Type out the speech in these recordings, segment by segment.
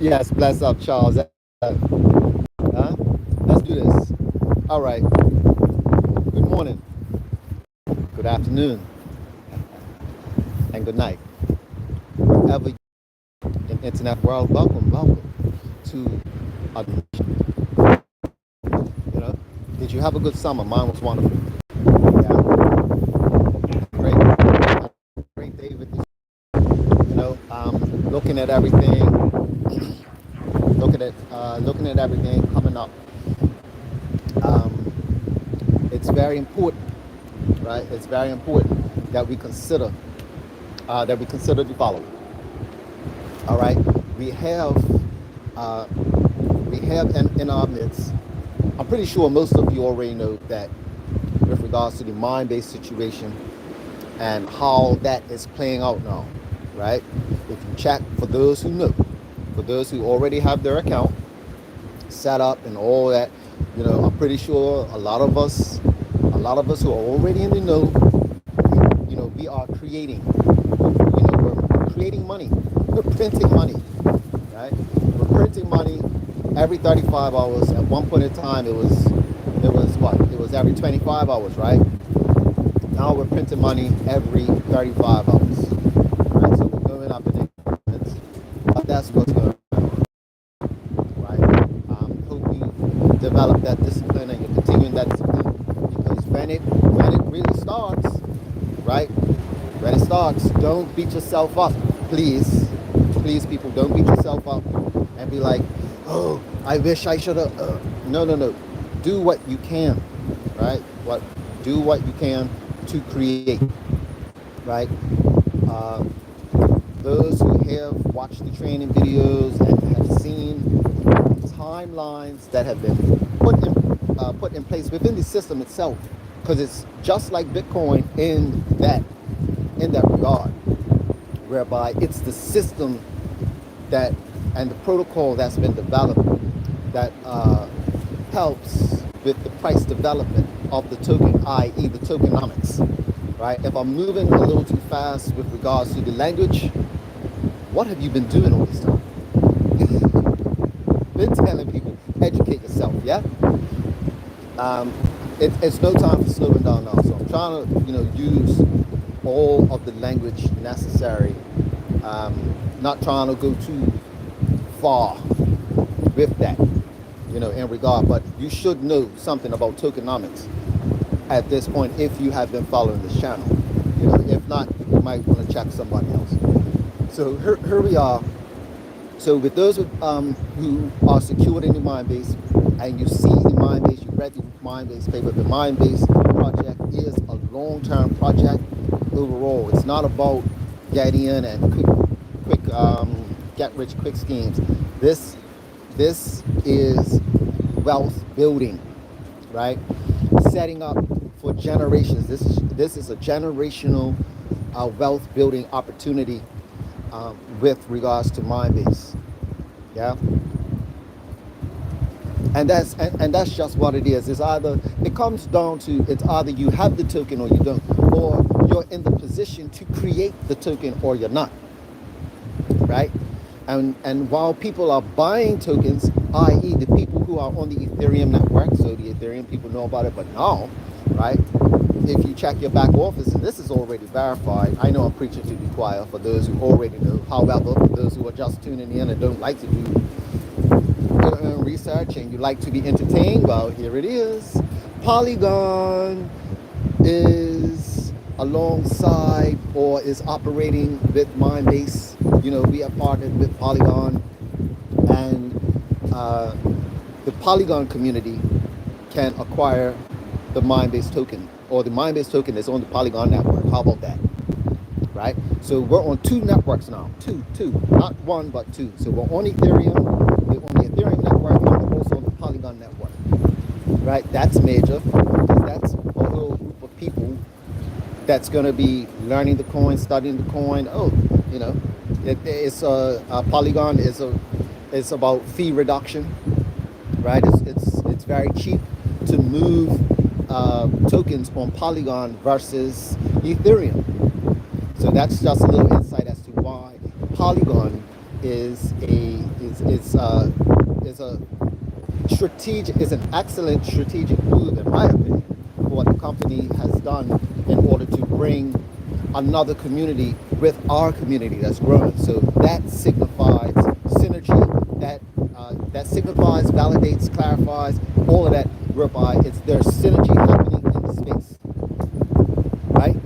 Yes, bless up, Charles. Huh? Let's do this. All right. Good morning, good afternoon, and good night. Wherever you in the internet world, welcome to our you know. Did you have a good summer? Mine was wonderful. Yeah, great, great day with this. Looking at everything, looking at everything coming up. It's very important, right? It's very important that we consider the following. All right, we have uh, in our midst. I'm pretty sure most of you already know that with regards to the Minebase situation and how that is playing out now, right? If you check, for those who know, for those who already have their account set up and all that, I'm pretty sure a lot of us who are already in the know, we are creating, we're creating money, we're printing money, right? We're printing money every 35 hours. At one point in time, it was what? It was every 25 hours, right? Now we're printing money every 35 hours, right? So we're going up in increments. That's what's going on, right? Hope you develop that discipline and you're continuing that discipline, because when it really starts, right? When it starts, don't beat yourself up, please. Please, people, don't beat yourself up and be like, oh, I wish I should have. No. Do what you can, right? Do what you can to create, right? Uh, those who have watched the training videos and have seen timelines that have been put in place within the system itself, because it's just like Bitcoin in that regard, whereby it's the system that and the protocol that's been developed that helps with the price development of the token, i.e. the tokenomics, right? If I'm moving a little too fast with regards to the language, what have you been doing all this time? Been telling people, educate yourself, yeah? It's no time for slowing down now, so I'm trying to, use all of the language necessary, not trying to go too far with that, in regard, but you should know something about tokenomics at this point if you have been following this channel. If not, you might want to check somebody else. So here we are. So with those who are secured in the Minebase, and you see the Minebase, you read the Minebase paper, the Minebase project is a long-term project overall. It's not about getting in and quick get-rich-quick schemes. This is wealth building, right? Setting up for generations. This is a generational wealth building opportunity with regards to Minebase, yeah. And that's just what it is. It comes down to it's either you have the token or you don't, or you're in the position to create the token or you're not, right? And while people are buying tokens, i.e. the people who are on the Ethereum network, so the Ethereum people know about it, but now, right, if you check your back office, and this is already verified, I know I'm preaching to the choir for those who already know, however, for those who are just tuning in and don't like to do your own research and you like to be entertained, well, here it is. Polygon is alongside or is operating with Minebase. We are partnered with Polygon, and the Polygon community can acquire the Minebase token, or the Minebase token is on the Polygon network. How about that? Right? So we're on two networks now. Two, not one, but two. So we're on Ethereum, we're on the Ethereum network, and we're also on the Polygon network. Right? That's major, because that's a whole group of people that's going to be learning the coin, studying the coin. Oh, it's Polygon is about fee reduction, right? It's very cheap to move tokens on Polygon versus Ethereum. So that's just a little insight as to why Polygon is a strategic, is an excellent strategic move, in my opinion, for what the company has done in order to bring another community with our community that's growing. So that signifies synergy, that signifies, validates, clarifies, all of that, whereby there's synergy happening in the space, right?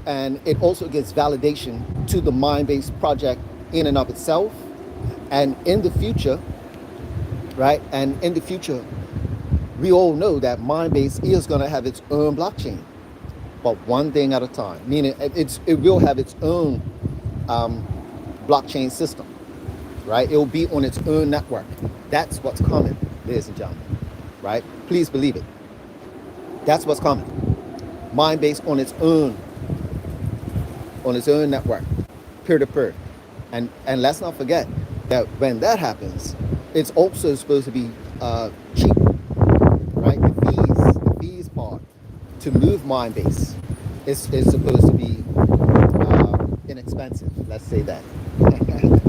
And it also gives validation to the Minebase project in and of itself. And in the future, right? And in the future, we all know that Minebase is going to have its own blockchain, but one thing at a time. Meaning, it will have its own blockchain system, right? It will be on its own network. That's what's coming, ladies and gentlemen, right? Please believe it. That's what's coming. Minebase on its own network, peer to peer, and let's not forget that when that happens, it's also supposed to be cheap, right? The fees part to move Minebase is supposed to be inexpensive. Let's say that. And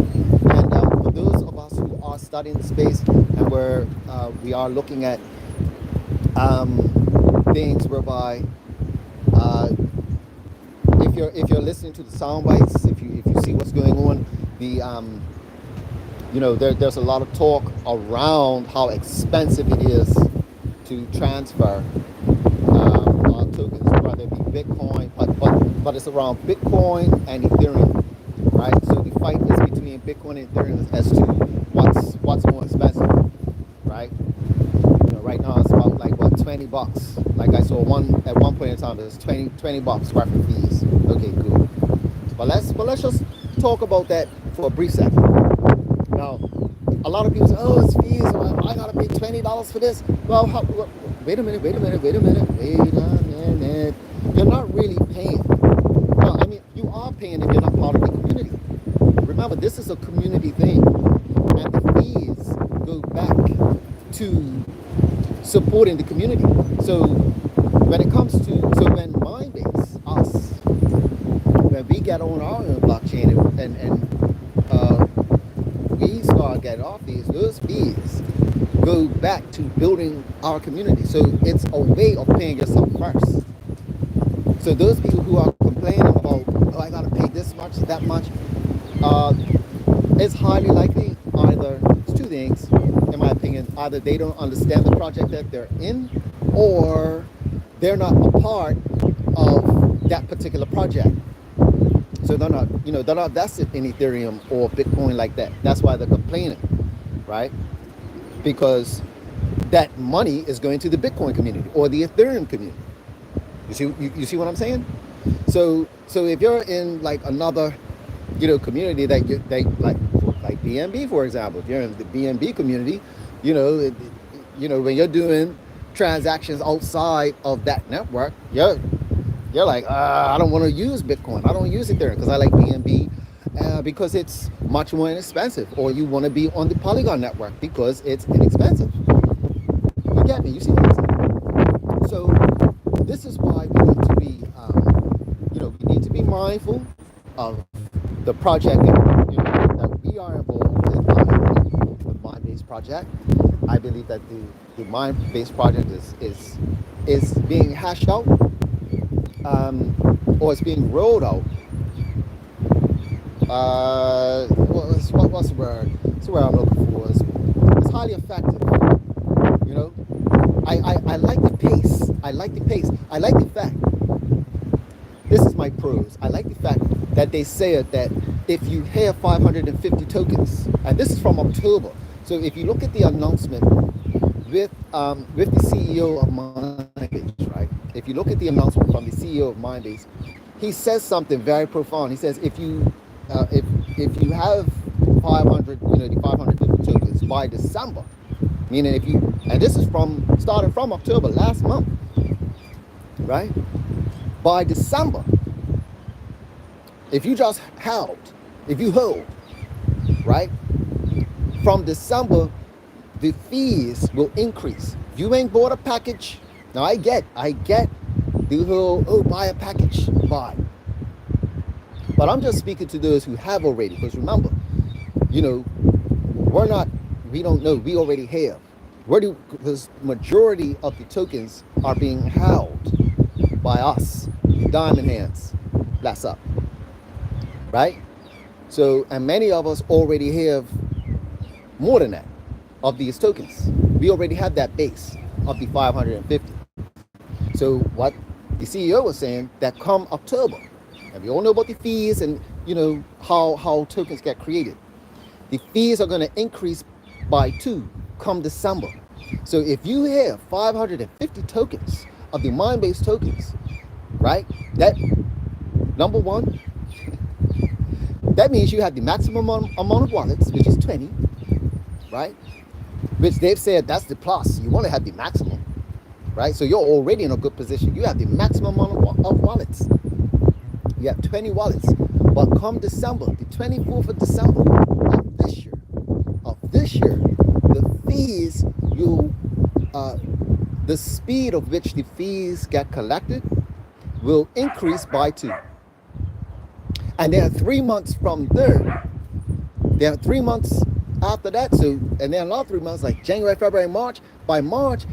for those of us who are studying the space and we are looking at things whereby if you're listening to the sound bites, if you see what's going on, there's a lot of talk around how expensive it is to transfer our tokens, whether it be Bitcoin, but it's around Bitcoin and Ethereum, right? So the fight is between Bitcoin and Ethereum as to what's more expensive, right? Right now it's about like what, $20. Like I saw at one point in time, there's $20 worth of fees. Okay, good. But let's just talk about that for a brief second. Now, a lot of people say, "Oh, it's fees. I gotta pay $20 for this." Well, wait a minute. You're not really paying. No, I mean, you are paying if you're not part of the community. Remember, this is a community thing, and the fees go back to supporting the community. So when Minebase, when we get on our own blockchain and we start getting our fees, those fees go back to building our community. So it's a way of paying yourself first. So those people who are complaining about, oh, I gotta pay this much, that much, it's highly likely either, it's two things, in my opinion, either they don't understand the project that they're in, or they're not a part of that particular project. So they're not vested in Ethereum or Bitcoin like that. That's why they're complaining, right? Because that money is going to the Bitcoin community or the Ethereum community. You see what I'm saying? So if you're in like another, community that like BNB, for example, if you're in the BNB community, when you're doing transactions outside of that network, you're like, I don't want to use Bitcoin. I don't use Ethereum because I like BNB because it's much more inexpensive. Or you want to be on the Polygon network because it's inexpensive. You get me? You see what I'm saying? So this is why we need to be, we need to be mindful of the project that we are involved with, the Minebase project. I believe that the Minebase project is being hashed out, or it's being rolled out. What's the word? It's the word I'm looking for. It's highly effective. I like the pace. I like the fact. This is my pros. I like the fact that they said that if you have 550 tokens, and this is from October. So if you look at the announcement with the CEO of Minebase, right? If you look at the announcement from the CEO of Minebase, he says something very profound. He says if you have 500, the 550 tokens by December, meaning and this is starting from October last month, right? By December, if you hold, right? From December, the fees will increase. If you ain't bought a package, now I get the whole, buy a package, buy. But I'm just speaking to those who have already, because remember, you know, we're not, we don't know, we already have. Where do, because majority of the tokens are being held by us, diamond hands. That's up, right? So, and many of us already have more than that of these tokens. We already have that base of the 550. So what the CEO was saying, that come October, and we all know about the fees and how tokens get created. The fees are going to increase by 2 come December. So if you have 550 tokens of the Minebase tokens, right? That, number one, that means you have the maximum amount of wallets, which is 20, right? Which they've said that's the plus. You want to have the maximum, right? So you're already in a good position. You have the maximum amount of wallets. You have 20 wallets. But come December, the 24th of December of this year, the fees, the speed of which the fees get collected will increase by 2. And there are 3 months from there. There are 3 months after that. So, and then another 3 months, like January, February, March. By March,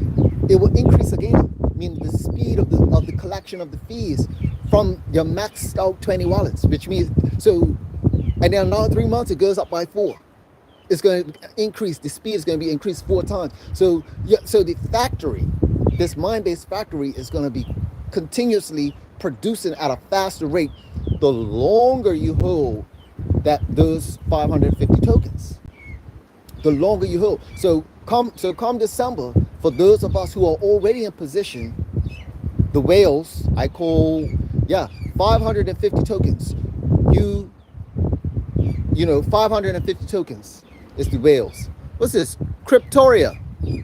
it will increase again. Meaning the speed of the collection of the fees from your maxed out 20 wallets, which means, so, and then another 3 months, it goes up by 4. It's going to increase, the speed is going to be increased 4 times. So, yeah, so the factory, this Minebase factory is going to be continuously producing at a faster rate the longer you hold those 550 tokens. The longer you hold. So come December, for those of us who are already in position, the whales, I call, 550 tokens. 550 tokens is the whales. What's this? Cryptoria.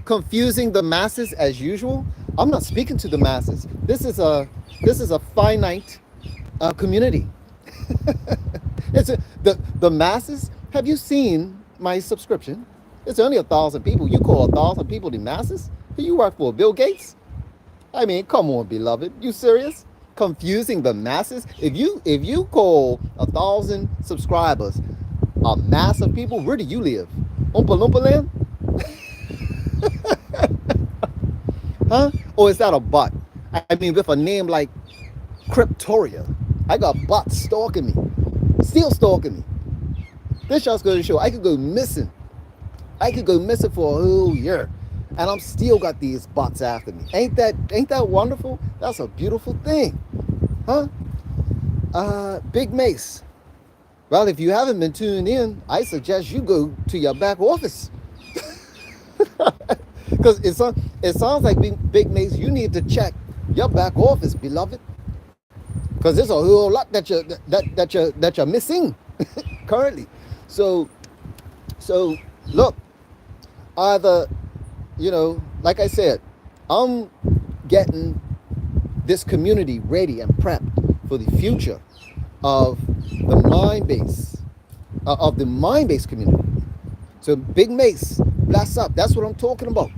Confusing the masses as usual. I'm not speaking to the masses. This is a finite community. The masses. Have you seen my subscription? It's only 1,000 people. You call 1,000 people the masses? Who you work for? Bill Gates? I mean, come on, beloved. You serious? Confusing the masses? If you call 1,000 subscribers a mass of people, where do you live? Oompa Loompa land? Huh? Or is that a bot? I mean, with a name like Cryptoria, I got bots stalking me, still stalking me. This just goes to show I could go missing. I could go missing for a whole year, and I'm still got these bots after me. Ain't that wonderful? That's a beautiful thing, huh? Big Mace. Well, if you haven't been tuned in, I suggest you go to your back office. Because it sounds like Big Mace, you need to check your back office, beloved. Because there's a whole lot that you're missing currently. So look, either, like I said, I'm getting this community ready and prepped for the future of the Minebase community. So Big Mace, bless up. That's what I'm talking about.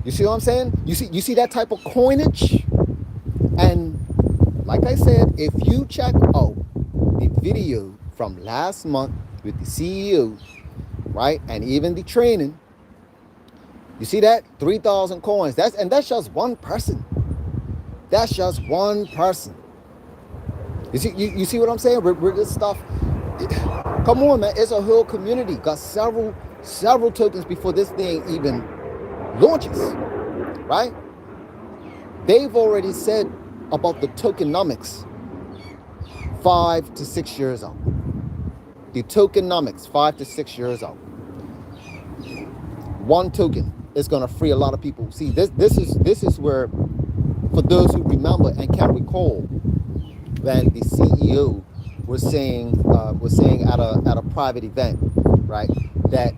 You see what I'm saying? You see that type of coinage? And like I said, if you check out the video from last month with the CEO, right, and even the training, you see that 3,000 coins. That's just one person. That's just one person. You see what I'm saying? We're this stuff. Come on, man. It's a whole community. Got several tokens before this thing even launches, right? They've already said about the tokenomics 5 to 6 years out. The tokenomics 5 to 6 years out. One token is going to free a lot of people. See, this is where, for those who remember and can recall, when the CEO was saying at a private event, right, that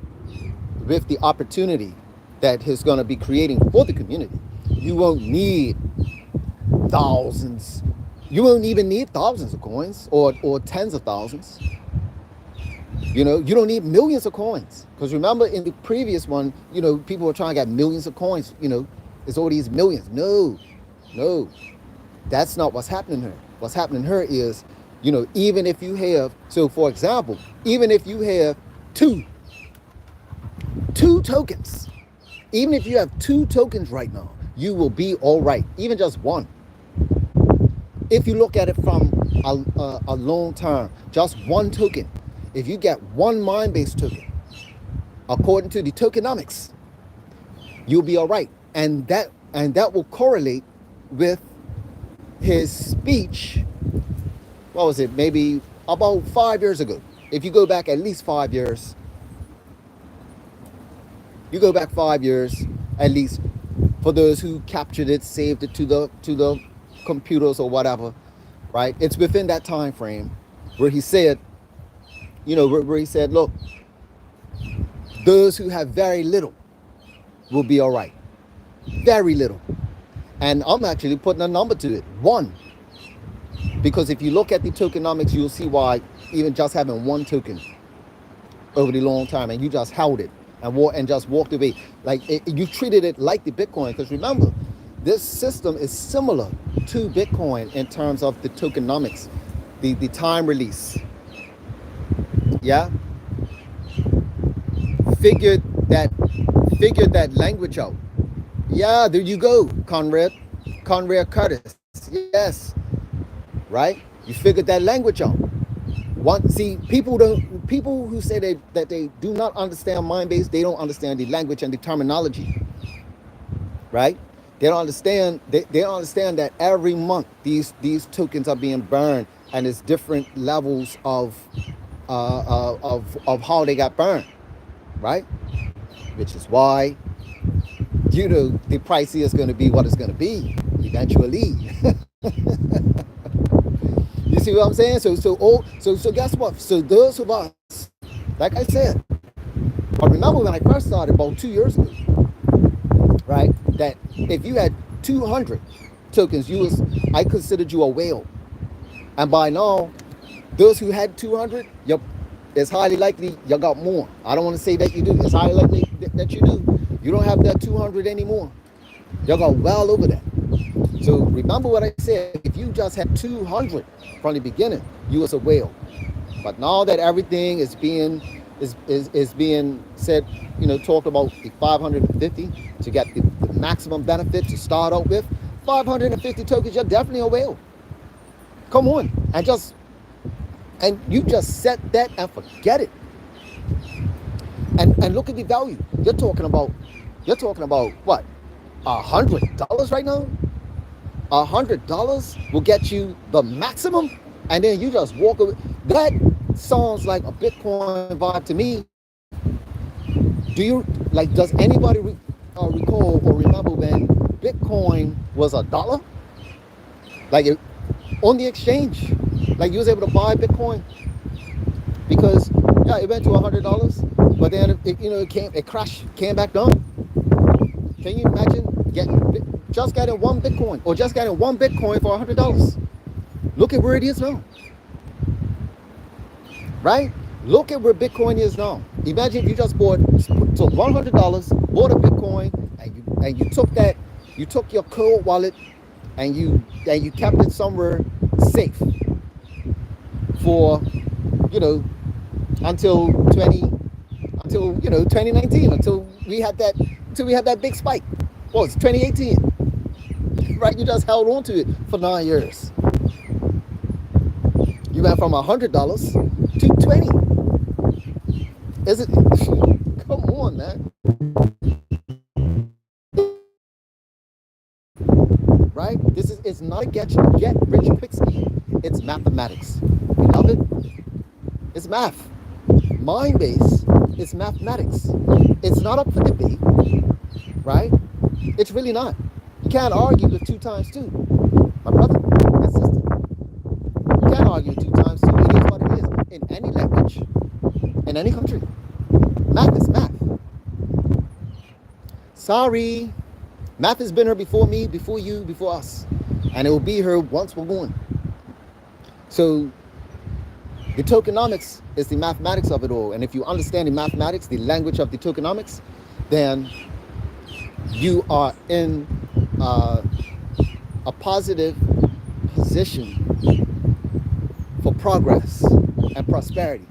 with the opportunity that he's going to be creating for the community, you won't need thousands. You won't even need thousands of coins or tens of thousands. You don't need millions of coins. Because remember in the previous one, people were trying to get millions of coins. It's all these millions. No. That's not what's happening here. What's happening here is Even if you have, so for example, even if you have two tokens, even if you have two tokens right now, you will be all right. Even just one. If you look at it from a long term, just one token. If you get one Minebase token, according to the tokenomics, you'll be all right. And that will correlate with his speech. What was it? Maybe about 5 years ago. If you go back at least 5 years, you go back 5 years at least, for those who captured it, saved it to the computers or whatever, right? It's within that time frame where he said, where he said, look, those who have very little will be all right. Very little. And I'm actually putting a number to it, one. Because if you look at the tokenomics, you'll see why even just having one token over the long time, and you just held it and just walked away. Like you treated it like the Bitcoin. Because remember, this system is similar to Bitcoin in terms of the tokenomics, the time release. Yeah? Figured that language out. Yeah, there you go, Conrad Curtis. Yes, right? You figured that language out. People who say that they do not understand Minebase, they don't understand the language and the terminology, right? They don't understand. They don't understand that every month these tokens are being burned, and it's different levels of how they got burned, right? Which is why the price is going to be what it's going to be eventually. You see what I'm saying? So guess what? So those of us, like I said, I remember when I first started about 2 years ago, right? That if you had 200 tokens, I considered you a whale. And by now, those who had 200, it's highly likely you got more. I don't want to say that you do. It's highly likely that you do. You don't have that 200 anymore. You got well over that. So remember what I said. If you just had 200 from the beginning, you was a whale. But now that everything is being said, talked about the 550 to get the maximum benefit to start out with, 550 tokens, you're definitely a whale. Come on, and you just set that and forget it. And look at the value. You're talking about what? $100 right now? $100 will get you the maximum, and then you just walk away. That sounds like a Bitcoin vibe to me. Does anybody recall or remember when Bitcoin was $1? On the exchange, you was able to buy Bitcoin because it went to $100, but then it crashed, came back down. Can you imagine getting one Bitcoin, or just getting one Bitcoin for $100? Look at where it is now, right? Look at where Bitcoin is now. Imagine if you just took $100, bought a Bitcoin, and you took your cold wallet, and you kept it somewhere safe for until 2019, until we had that big spike. What was it, 2018? Right? You just held on to it for 9 years. You went from $100 to 20. Is it? Come on, man. Right? It's not a get rich quick scheme. It's mathematics. You love it? It's math. Minebase is mathematics. It's not up for debate, right? It's really not. You can't argue with 2 times 2. My brother and sister. You can't argue 2 times 2. It is what it is. In any language, in any country. Math is math. Sorry. Math has been here before me, before you, before us. And it will be here once we're gone. So the tokenomics is the mathematics of it all. And if you understand the mathematics, the language of the tokenomics, then you are in a positive position for progress and prosperity.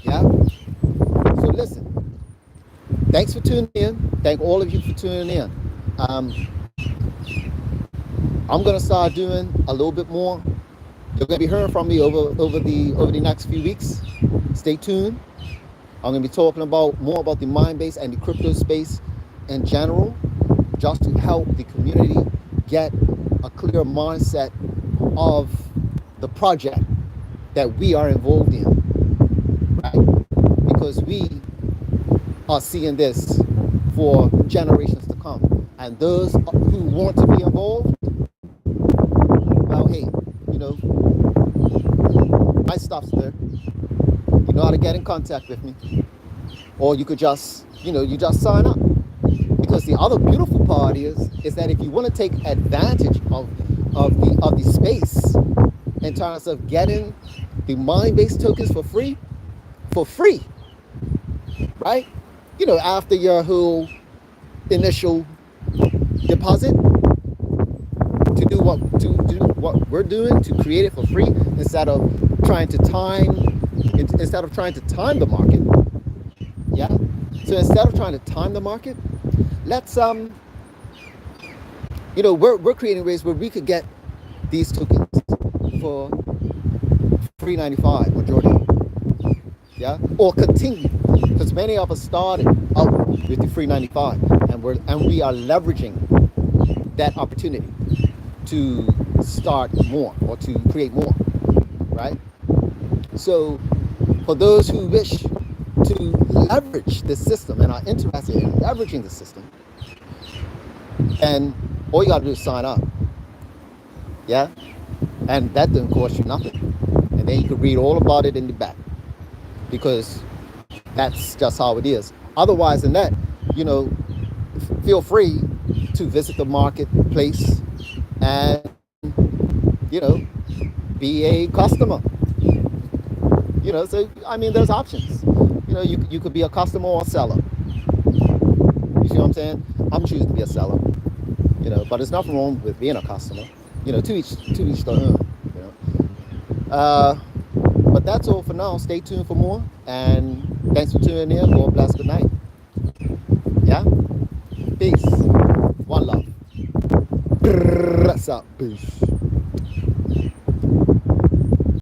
Yeah. So listen, thanks for tuning in. Thank all of you for tuning in. I'm gonna start doing a little bit more. You're gonna be hearing from me over the next few weeks. Stay tuned. I'm gonna be talking more about the Minebase and the crypto space in general, just to help the community get a clear mindset of the project that we are involved in, right? Because we are seeing this for generations to come. And those who want to be involved, well, hey, my stuff's there. You know how to get in contact with me. Or you could just, you just sign up. Because the other beautiful part is that if you want to take advantage of the space in terms of getting the Minebase tokens for free, right? After your whole initial deposit, to do what we're doing, to create it for free instead of trying to time the market. Yeah. So instead of trying to time the market, let's we're creating ways where we could get these tokens for $3.95 majority. Yeah, or continue, because many of us started out with the $3.95, and we are leveraging that opportunity to start more or to create more, right? So for those who wish to leverage the system and are interested in leveraging the system, and all you got to do is sign up. Yeah, and that doesn't cost you nothing, and then you can read all about it in the back, because that's just how it is. Otherwise than that, feel free to visit the marketplace and be a customer. So there's options. You could be a customer or a seller. You see what I'm saying? I'm choosing to be a seller. But there's nothing wrong with being a customer. To each their own. But that's all for now. Stay tuned for more, and thanks for tuning in. God bless. Good night. Yeah. Peace. One love. What's up? Peace.